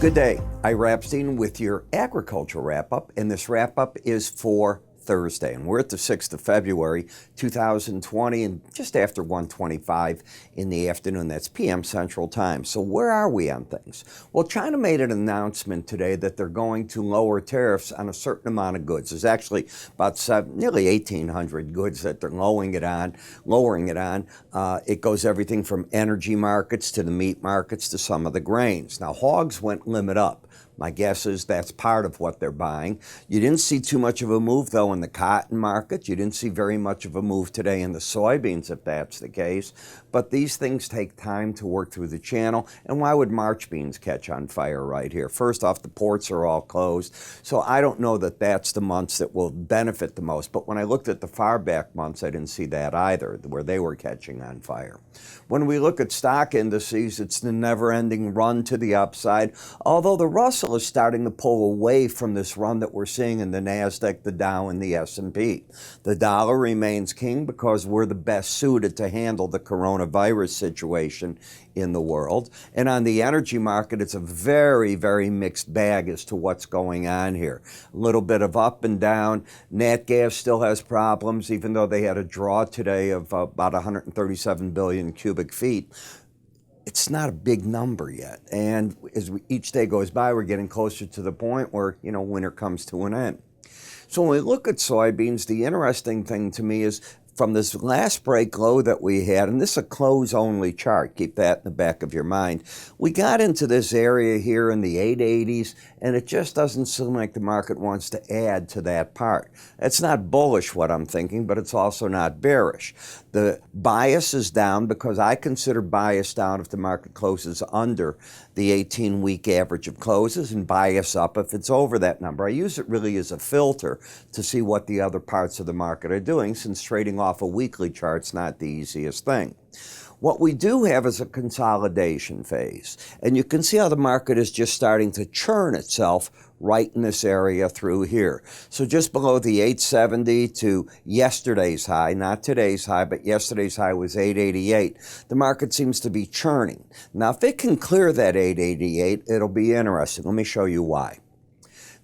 Good day. Ira Epstein with your agriculture wrap-up, and this wrap-up is for Thursday, and we're at the 6th of February, 2020, and just after 1:25 in the afternoon. That's p.m. Central Time. So where are we on things? Well, China made an announcement today that they're going to lower tariffs on a certain amount of goods. There's actually about nearly 1,800 goods that they're lowering it on. It goes everything from energy markets to the meat markets to some of the grains. Now, hogs went limit up. My guess is that's part of what they're buying. You didn't see too much of a move, though, in the cotton market. You didn't see very much of a move today in the soybeans, if that's the case. But these things take time to work through the channel. And why would March beans catch on fire right here? First off, the ports are all closed. So I don't know that that's the months that will benefit the most. But when I looked at the far back months, I didn't see that either, where they were catching on fire. When we look at stock indices, it's the never-ending run to the upside, although the Russell is starting to pull away from this run that we're seeing in the NASDAQ, the Dow, and the S&P. The dollar remains king because we're the best suited to handle the coronavirus situation in the world. And on the energy market, it's a very, very mixed bag as to what's going on here. A little bit of up and down. Nat gas still has problems, even though they had a draw today of about 137 billion cubic feet. It's not a big number yet. And as each day goes by, we're getting closer to the point where, winter comes to an end. So when we look at soybeans, the interesting thing to me is from this last break low that we had, and this is a close-only chart, keep that in the back of your mind, we got into this area here in the 880s, and it just doesn't seem like the market wants to add to that part. It's not bullish what I'm thinking, but it's also not bearish. The bias is down because I consider bias down if the market closes under the 18-week average of closes, and bias up if it's over that number. I use it really as a filter to see what the other parts of the market are doing, since trading off a weekly chart's not the easiest thing. What we do have is a consolidation phase, and you can see how the market is just starting to churn itself right in this area through here. So just below the 870 to yesterday's high, not today's high, but yesterday's high was 888. The market seems to be churning. Now, if it can clear that 888, it'll be interesting. Let me show you why.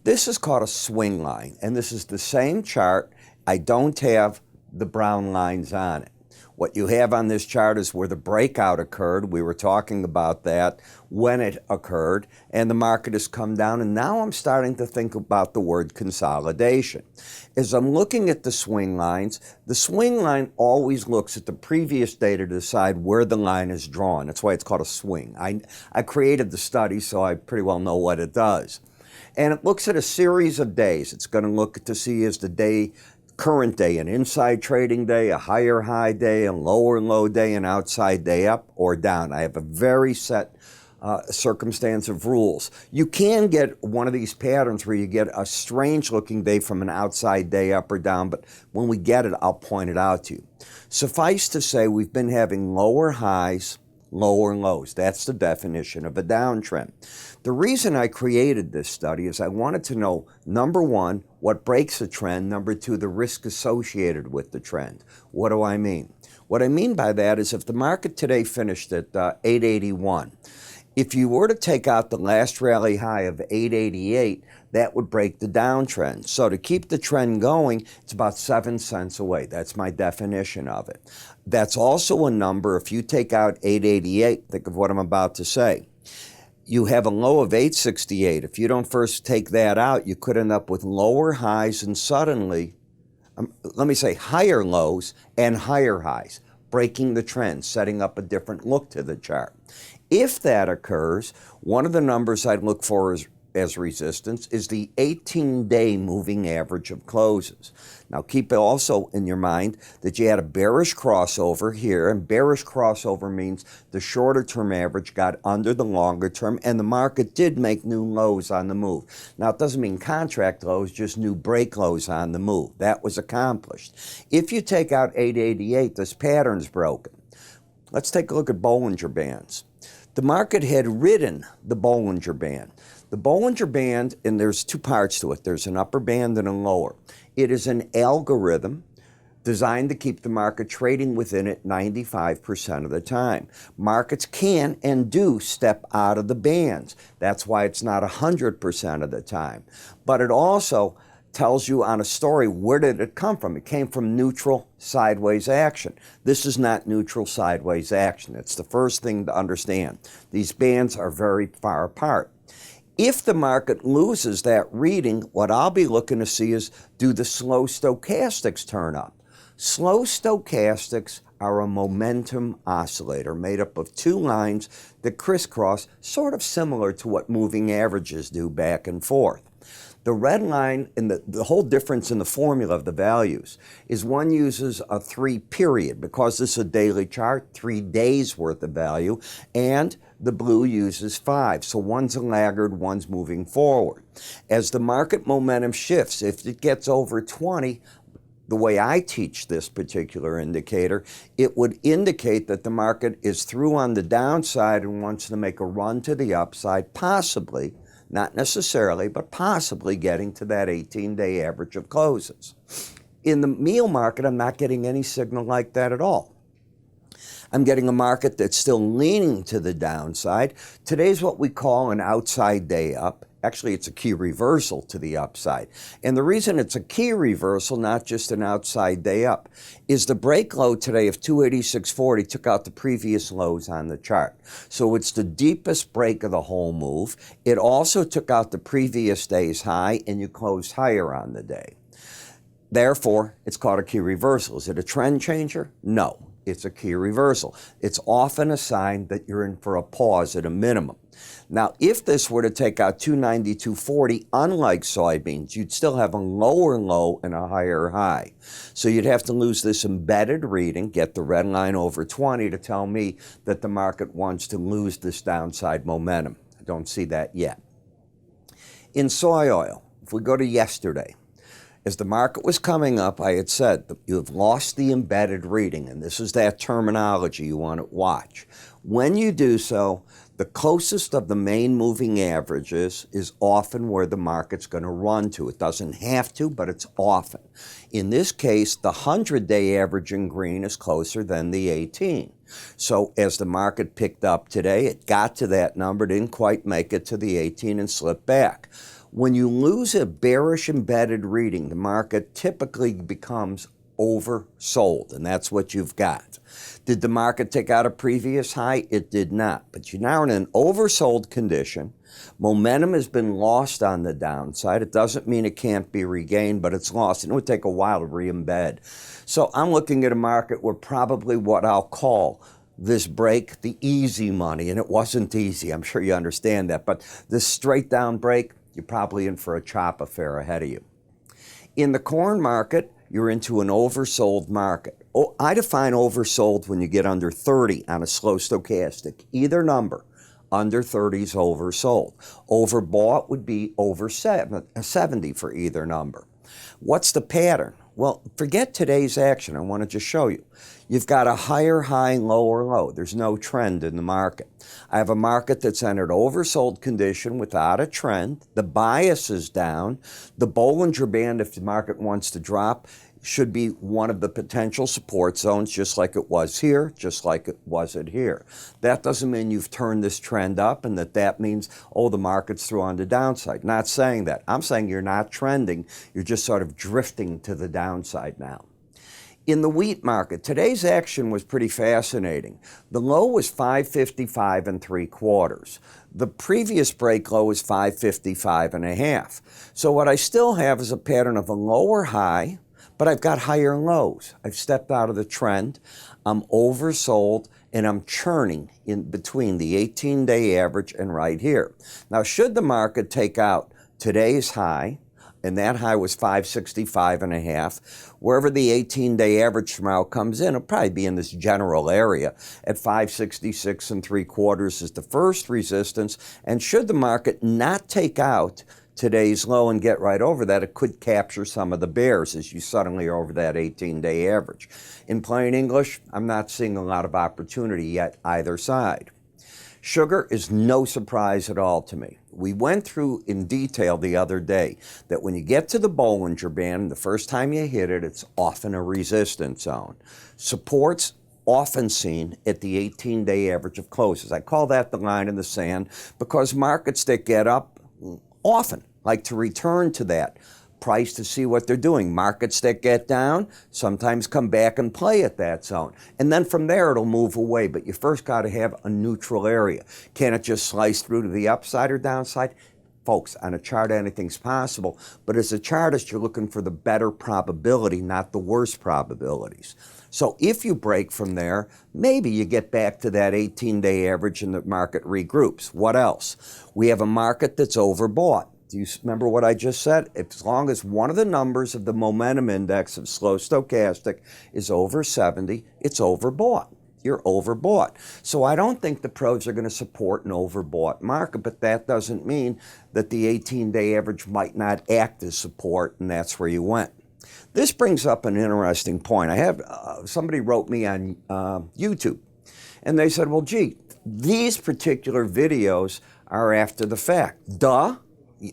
This is called a swing line, and this is the same chart. I don't have the brown lines on it. What you have on this chart is where the breakout occurred. We were talking about that when it occurred, and the market has come down, and now I'm starting to think about the word consolidation. As I'm looking at the swing lines, the swing line always looks at the previous day to decide where the line is drawn. That's why it's called a swing. I created the study, so I pretty well know what it does. And it looks at a series of days. It's going to look to see is the day current day, an inside trading day, a higher high day, a lower low day, an outside day up or down. I have a very set circumstance of rules. You can get one of these patterns where you get a strange looking day from an outside day up or down, but when we get it, I'll point it out to you. Suffice to say, we've been having lower highs, lower lows. That's the definition of a downtrend. The reason I created this study is I wanted to know, number one, what breaks a trend, number two, the risk associated with the trend. What do I mean? What I mean by that is if the market today finished at 881, if you were to take out the last rally high of 888, that would break the downtrend. So to keep the trend going, it's about 7 cents away. That's my definition of it. That's also a number, if you take out 888, think of what I'm about to say. You have a low of 868. If you don't first take that out, you could end up with lower highs and suddenly, higher lows and higher highs, breaking the trend, setting up a different look to the chart. If that occurs, one of the numbers I'd look for as resistance is the 18-day moving average of closes. Now keep also in your mind that you had a bearish crossover here, and bearish crossover means the shorter term average got under the longer term, and the market did make new lows on the move. Now it doesn't mean contract lows, just new break lows on the move. That was accomplished. If you take out 888, this pattern's broken. Let's take a look at Bollinger Bands. The market had ridden the Bollinger Band. The Bollinger Band, and there's two parts to it. There's an upper band and a lower. It is an algorithm designed to keep the market trading within it 95% of the time. Markets can and do step out of the bands. That's why it's not 100% of the time. But it also tells you on a story, where did it come from? It came from neutral sideways action. This is not neutral sideways action. It's the first thing to understand. These bands are very far apart. If the market loses that reading, what I'll be looking to see is, do the slow stochastics turn up? Slow stochastics are a momentum oscillator made up of two lines that crisscross, sort of similar to what moving averages do back and forth. The red line, and the whole difference in the formula of the values, is one uses a 3 period, because this is a daily chart, 3 days worth of value, and the blue uses 5. So one's a laggard, one's moving forward. As the market momentum shifts, if it gets over 20, the way I teach this particular indicator, it would indicate that the market is through on the downside and wants to make a run to the upside, possibly, not necessarily, but possibly getting to that 18-day average of closes. In the meal market, I'm not getting any signal like that at all. I'm getting a market that's still leaning to the downside. Today's what we call an outside day up. Actually, it's a key reversal to the upside. And the reason it's a key reversal, not just an outside day up, is the break low today of 286.40 took out the previous lows on the chart. So it's the deepest break of the whole move. It also took out the previous day's high, and you closed higher on the day. Therefore, it's called a key reversal. Is it a trend changer? No, it's a key reversal. It's often a sign that you're in for a pause at a minimum. Now, if this were to take out 292.40, unlike soybeans, you'd still have a lower low and a higher high. So you'd have to lose this embedded reading, get the red line over 20 to tell me that the market wants to lose this downside momentum. I don't see that yet. In soy oil, if we go to yesterday, as the market was coming up, I had said that you have lost the embedded reading, and this is that terminology you want to watch. When you do so, the closest of the main moving averages is often where the market's going to run to. It doesn't have to, but it's often. In this case, the 100-day average in green is closer than the 18. So as the market picked up today, it got to that number, didn't quite make it to the 18 and slipped back. When you lose a bearish embedded reading, the market typically becomes oversold, and that's what you've got. Did the market take out a previous high? It did not. But you're now in an oversold condition. Momentum has been lost on the downside. It doesn't mean it can't be regained, but it's lost. And it would take a while to re-embed. So I'm looking at a market where probably what I'll call this break, the easy money, and it wasn't easy. I'm sure you understand that. But this straight down break, you're probably in for a chop affair ahead of you. In the corn market, you're into an oversold market. I define oversold when you get under 30 on a slow stochastic. Either number, under 30 is oversold. Overbought would be over 70 for either number. What's the pattern? Well, forget today's action. I want to just show you. You've got a higher high, lower low. There's no trend in the market. I have a market that's entered oversold condition without a trend. The bias is down. The Bollinger Band, if the market wants to drop, should be one of the potential support zones, just like it was here, just like it wasn't here. That doesn't mean you've turned this trend up and that means, oh, the market's through on the downside. Not saying that. I'm saying you're not trending. You're just sort of drifting to the downside now. In the wheat market, today's action was pretty fascinating. The low was 555 3/4. The previous break low was 555 1/2. So what I still have is a pattern of a lower high, but I've got higher lows. I've stepped out of the trend. I'm oversold, and I'm churning in between the 18-day average and right here. Now, should the market take out today's high, and that high was 565 1/2, wherever the 18-day average tomorrow comes in, it'll probably be in this general area at 566 3/4 is the first resistance. And should the market not take out today's low and get right over that, it could capture some of the bears as you suddenly are over that 18-day average. In plain English, I'm not seeing a lot of opportunity yet either side. Sugar is no surprise at all to me. We went through in detail the other day that when you get to the Bollinger Band, the first time you hit it, it's often a resistance zone. Supports often seen at the 18-day average of closes. I call that the line in the sand because markets that get up often like to return to that price to see what they're doing. Markets that get down sometimes come back and play at that zone. And then from there it'll move away. But you first got to have a neutral area. Can it just slice through to the upside or downside? Folks, on a chart anything's possible. But as a chartist, you're looking for the better probability, not the worst probabilities. So if you break from there, maybe you get back to that 18-day average and the market regroups. What else? We have a market that's overbought. Do you remember what I just said? As long as one of the numbers of the momentum index of slow stochastic is over 70, it's overbought. You're overbought. So I don't think the pros are going to support an overbought market, but that doesn't mean that the 18-day average might not act as support, and that's where you went. This brings up an interesting point. I have somebody wrote me on YouTube, and they said, well, gee, these particular videos are after the fact. Duh.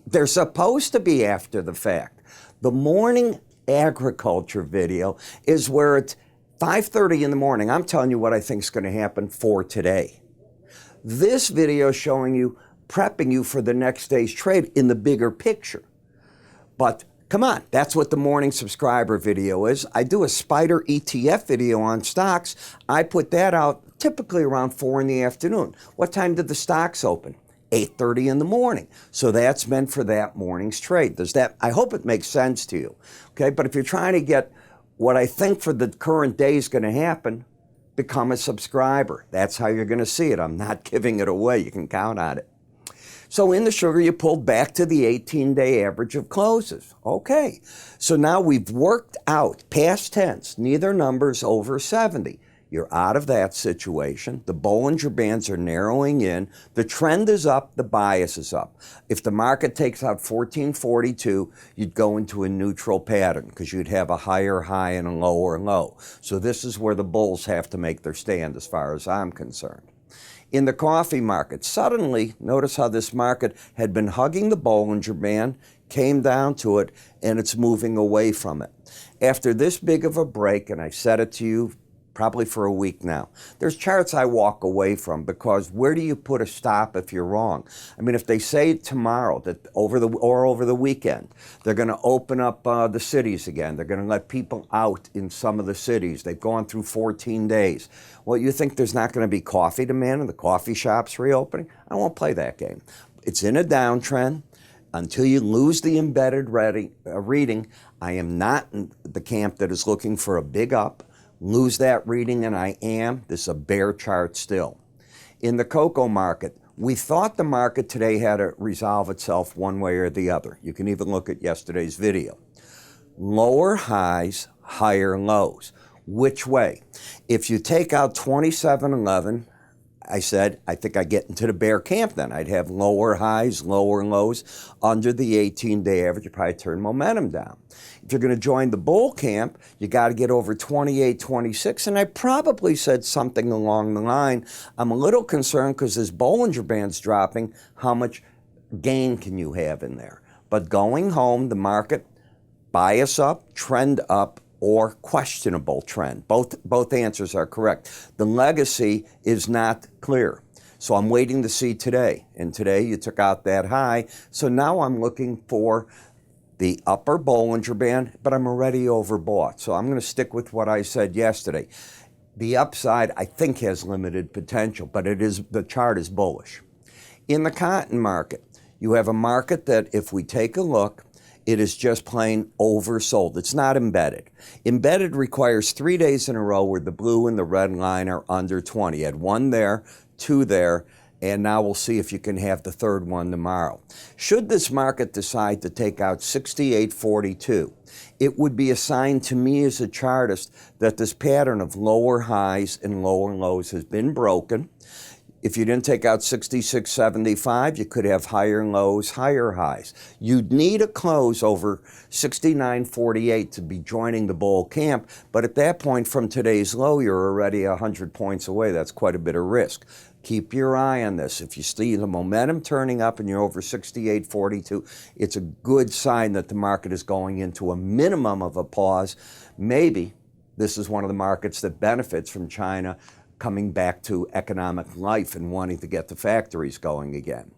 They're supposed to be after the fact. The morning agriculture video is where it's 5:30 in the morning. I'm telling you what I think is going to happen for today. This video is showing you, prepping you for the next day's trade in the bigger picture. But come on, that's what the morning subscriber video is. I do a spider ETF video on stocks. I put that out typically around 4 in the afternoon. What time did the stocks open? 8:30 in the morning. So that's meant for that morning's trade. I hope it makes sense to you. Okay, but if you're trying to get what I think for the current day is going to happen, become a subscriber. That's how you're going to see it. I'm not giving it away. You can count on it. So in the sugar, you pulled back to the 18-day average of closes. Okay, so now we've worked out, past tense, neither number's over 70. You're out of that situation. The Bollinger Bands are narrowing in. The trend is up. The bias is up. If the market takes out 1442, you'd go into a neutral pattern because you'd have a higher high and a lower low. So this is where the bulls have to make their stand as far as I'm concerned. In the coffee market, suddenly, notice how this market had been hugging the Bollinger Band, came down to it, and it's moving away from it. After this big of a break, and I said it to you probably for a week now, there's charts I walk away from because where do you put a stop if you're wrong? I mean, if they say tomorrow that over the weekend, they're going to open up the cities again, they're going to let people out in some of the cities, they've gone through 14 days. Well, you think there's not going to be coffee demand and the coffee shops reopening? I won't play that game. It's in a downtrend. Until you lose the embedded reading, I am not in the camp that is looking for a big up. Lose that reading, and I am. This is a bear chart still. In the cocoa market, we thought the market today had to resolve itself one way or the other. You can even look at yesterday's video. Lower highs, higher lows. Which way? If you take out 2711, I said, I think I get into the bear camp then. I'd have lower highs, lower lows under the 18-day average. You probably turn momentum down. If you're going to join the bull camp, you got to get over 28.26. And I probably said something along the line. I'm a little concerned because this Bollinger Band's dropping. How much gain can you have in there? But going home, the market, bias up, trend up, or questionable trend. Both answers are correct. The legacy is not clear. So I'm waiting to see today. And today you took out that high. So now I'm looking for the upper Bollinger Band, but I'm already overbought. So I'm going to stick with what I said yesterday. The upside, I think, has limited potential, but the chart is bullish. In the cotton market, you have a market that, if we take a look, it is just plain oversold. It's not embedded. Embedded requires 3 days in a row where the blue and the red line are under 20. You had 1 there, 2 there, and now we'll see if you can have the third one tomorrow. Should this market decide to take out 68.42, it would be a sign to me as a chartist that this pattern of lower highs and lower lows has been broken. If you didn't take out 66.75, you could have higher lows, higher highs. You'd need a close over 69.48 to be joining the bull camp, but at that point from today's low, you're already 100 points away. That's quite a bit of risk. Keep your eye on this. If you see the momentum turning up and you're over 68.42, it's a good sign that the market is going into a minimum of a pause. Maybe this is one of the markets that benefits from China coming back to economic life and wanting to get the factories going again.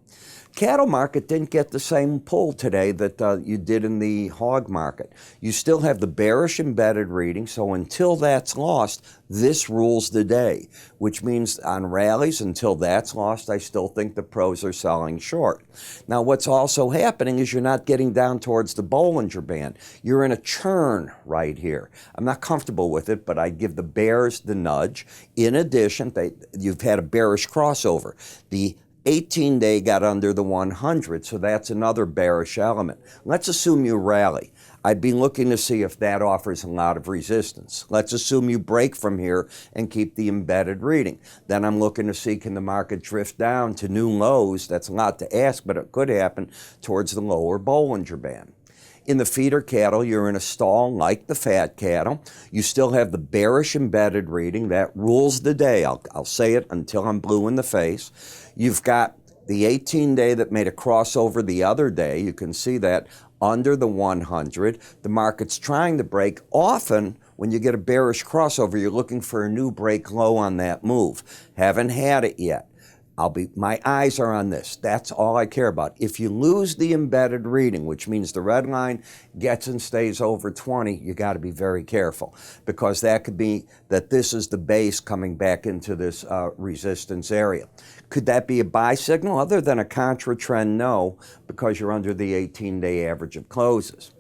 Cattle market didn't get the same pull today that you did in the hog market. You still have the bearish embedded reading, so until that's lost, this rules the day, which means on rallies, until that's lost, I still think the pros are selling short. Now, what's also happening is you're not getting down towards the Bollinger Band. You're in a churn right here. I'm not comfortable with it, but I give the bears the nudge. In addition, you've had a bearish crossover. The 18-day got under the 100, so that's another bearish element. Let's assume you rally. I'd be looking to see if that offers a lot of resistance. Let's assume you break from here and keep the embedded reading. Then I'm looking to see, can the market drift down to new lows? That's a lot to ask, but it could happen towards the lower Bollinger Band. In the feeder cattle, you're in a stall like the fat cattle. You still have the bearish embedded reading. That rules the day. I'll say it until I'm blue in the face. You've got the 18-day that made a crossover the other day. You can see that under the 100. The market's trying to break. Often, when you get a bearish crossover, you're looking for a new break low on that move. Haven't had it yet. My eyes are on this. That's all I care about. If you lose the embedded reading, which means the red line gets and stays over 20, you got to be very careful, because that could be that this is the base coming back into this resistance area. Could that be a buy signal? Other than a contra trend, no, because you're under the 18-day average of closes.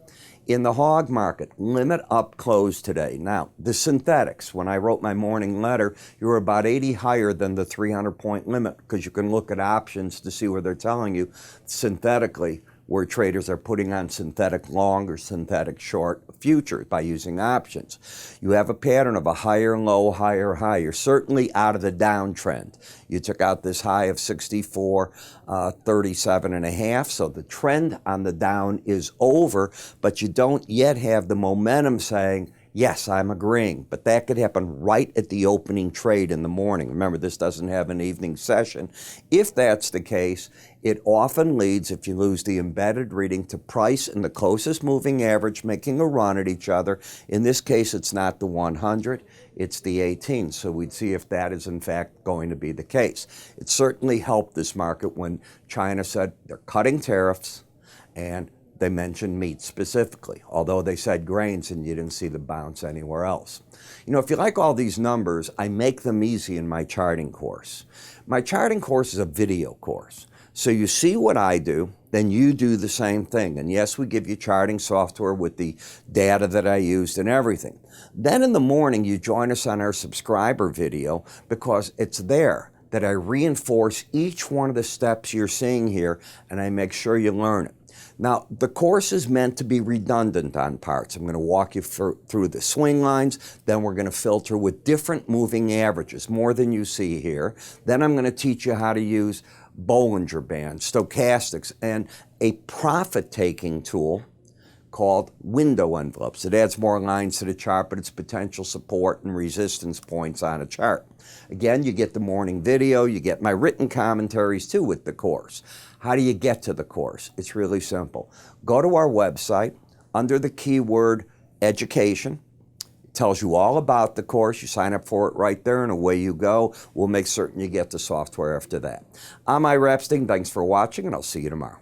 In the hog market, limit up close today. Now, the synthetics, when I wrote my morning letter, you were about 80 higher than the 300-point limit, because you can look at options to see where they're telling you synthetically where traders are putting on synthetic long or synthetic short futures by using options. You have a pattern of a higher low, higher high. You're certainly out of the downtrend. You took out this high of 64.37.5, so the trend on the down is over, but you don't yet have the momentum saying, yes, I'm agreeing, but that could happen right at the opening trade in the morning. Remember, this doesn't have an evening session. If that's the case, it often leads, if you lose the embedded reading, to price and the closest moving average making a run at each other. In this case, it's not the 100, it's the 18. So we'd see if that is in fact going to be the case. It certainly helped this market when China said they're cutting tariffs, and they mentioned meat specifically, although they said grains and you didn't see the bounce anywhere else. You know, if you like all these numbers, I make them easy in my charting course. My charting course is a video course. So you see what I do, then you do the same thing. And yes, we give you charting software with the data that I used and everything. Then in the morning, you join us on our subscriber video, because it's there that I reinforce each one of the steps you're seeing here, and I make sure you learn it. Now, the course is meant to be redundant on parts. I'm going to walk you through the swing lines, then we're going to filter with different moving averages, more than you see here. Then I'm going to teach you how to use Bollinger Bands, stochastics, and a profit-taking tool called window envelopes. It adds more lines to the chart, but it's potential support and resistance points on a chart. Again, you get the morning video, you get my written commentaries too with the course. How do you get to the course? It's really simple. Go to our website, under the keyword education. It tells you all about the course. You sign up for it right there, and away you go. We'll make certain you get the software after that. I'm Ira Epstein. Thanks for watching, and I'll see you tomorrow.